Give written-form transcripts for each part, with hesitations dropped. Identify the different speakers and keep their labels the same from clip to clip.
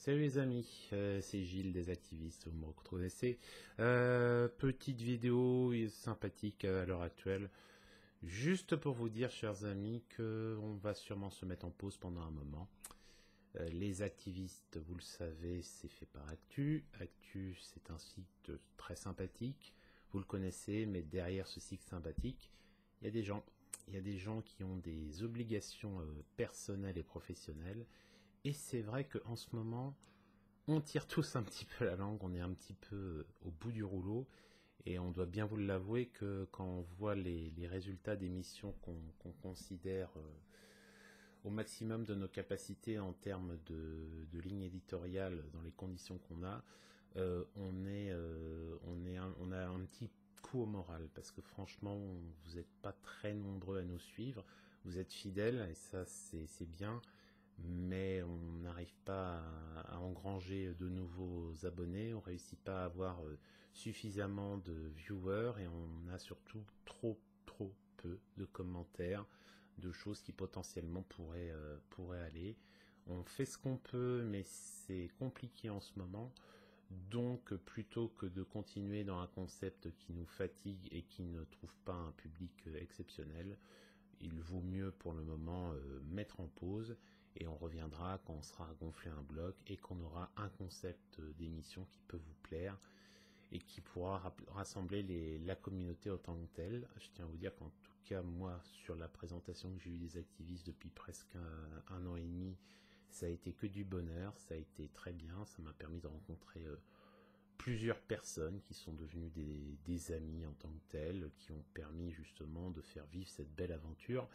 Speaker 1: Salut les amis, c'est Gilles des activistes, vous me reconnaissez. Petite vidéo sympathique à l'heure actuelle, juste pour vous dire, chers amis, que on va sûrement se mettre en pause pendant un moment. Les activistes, vous le savez, c'est fait par Actu. Actu, c'est un site très sympathique, vous le connaissez, mais derrière ce site sympathique, il y a des gens. Il y a des gens qui ont des obligations personnelles et professionnelles. Et c'est vrai qu'en ce moment, on tire tous un petit peu la langue, on est un petit peu au bout du rouleau. Et on doit bien vous l'avouer que quand on voit les résultats des missions qu'on considère au maximum de nos capacités en termes de ligne éditoriale dans les conditions qu'on a, on a un petit coup au moral parce que franchement, vous n'êtes pas très nombreux à nous suivre. Vous êtes fidèles et ça, c'est bien, mais on n'arrive pas à engranger de nouveaux abonnés, on ne réussit pas à avoir suffisamment de viewers et on a surtout trop peu de commentaires, de choses qui potentiellement pourraient aller. On fait ce qu'on peut, mais c'est compliqué en ce moment. Donc, plutôt que de continuer dans un concept qui nous fatigue et qui ne trouve pas un public exceptionnel, il vaut mieux pour le moment mettre en pause et on reviendra quand on sera gonflé un bloc et qu'on aura un concept d'émission qui peut vous plaire et qui pourra rassembler la communauté autant que telle. Je tiens à vous dire qu'en tout cas, moi, sur la présentation que j'ai eue des activistes depuis presque un an et demi, ça a été que du bonheur, ça a été très bien, ça m'a permis de rencontrer plusieurs personnes qui sont devenues des amis en tant que telles, qui ont permis justement de faire vivre cette belle aventure.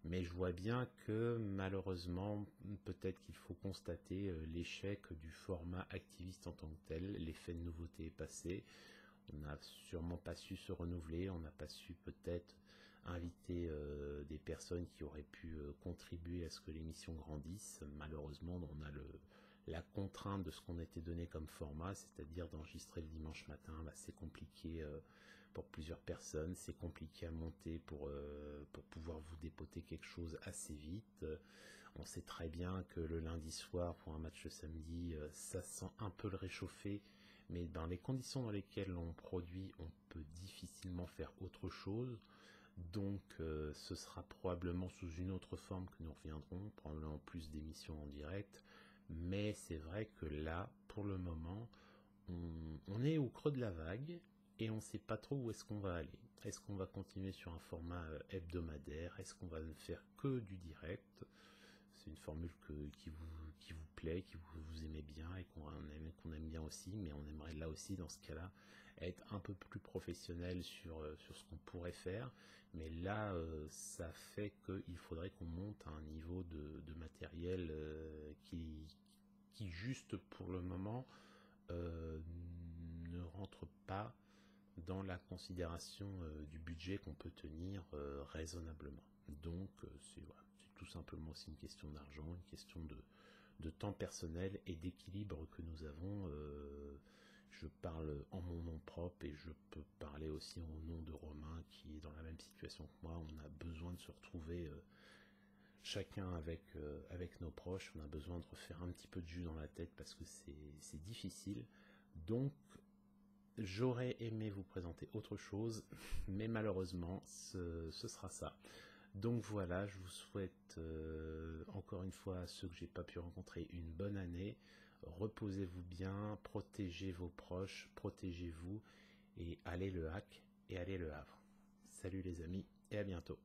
Speaker 1: Mais je vois bien que malheureusement, peut-être qu'il faut constater l'échec du format activiste en tant que tel. L'effet de nouveauté est passé. On n'a sûrement pas su se renouveler, on n'a pas su peut-être inviter des personnes qui auraient pu contribuer à ce que l'émission grandisse. Malheureusement, on a la contrainte de ce qu'on était donné comme format, c'est-à-dire d'enregistrer le dimanche matin. Bah, c'est compliqué pour plusieurs personnes, c'est compliqué à monter pour pouvoir vous dépoter quelque chose assez vite. On sait très bien que le lundi soir pour un match le samedi, ça sent un peu le réchauffer, mais dans les conditions dans lesquelles on produit, on peut difficilement faire autre chose. Donc ce sera probablement sous une autre forme que nous reviendrons, probablement plus d'émissions en direct. Mais c'est vrai que là, pour le moment, on est au creux de la vague et on ne sait pas trop où est-ce qu'on va aller. Est-ce qu'on va continuer sur un format hebdomadaire? Est-ce qu'on va ne faire que du direct? C'est une formule qui vous plaît, vous aimez bien et qu'on aime bien aussi, mais on aimerait là aussi, dans ce cas-là, être un peu plus professionnel sur ce qu'on pourrait faire. Mais là, ça fait qu'il faudrait qu'on monte à un niveau de matériel qui, juste pour le moment, ne rentre pas dans la considération du budget qu'on peut tenir raisonnablement. Donc voilà, c'est tout simplement aussi une question d'argent, une question de temps personnel et d'équilibre que nous avons. Je parle en mon nom propre et je peux parler aussi au nom de Romain qui est dans la même situation que moi. On a besoin de se retrouver chacun avec nos proches. On a besoin de refaire un petit peu de jus dans la tête parce que c'est difficile. Donc j'aurais aimé vous présenter autre chose, mais malheureusement, ce sera ça. Donc voilà, je vous souhaite encore une fois à ceux que j'ai pas pu rencontrer une bonne année. Reposez-vous bien, protégez vos proches, protégez-vous et allez le hack et allez le Havre. Salut les amis et à bientôt.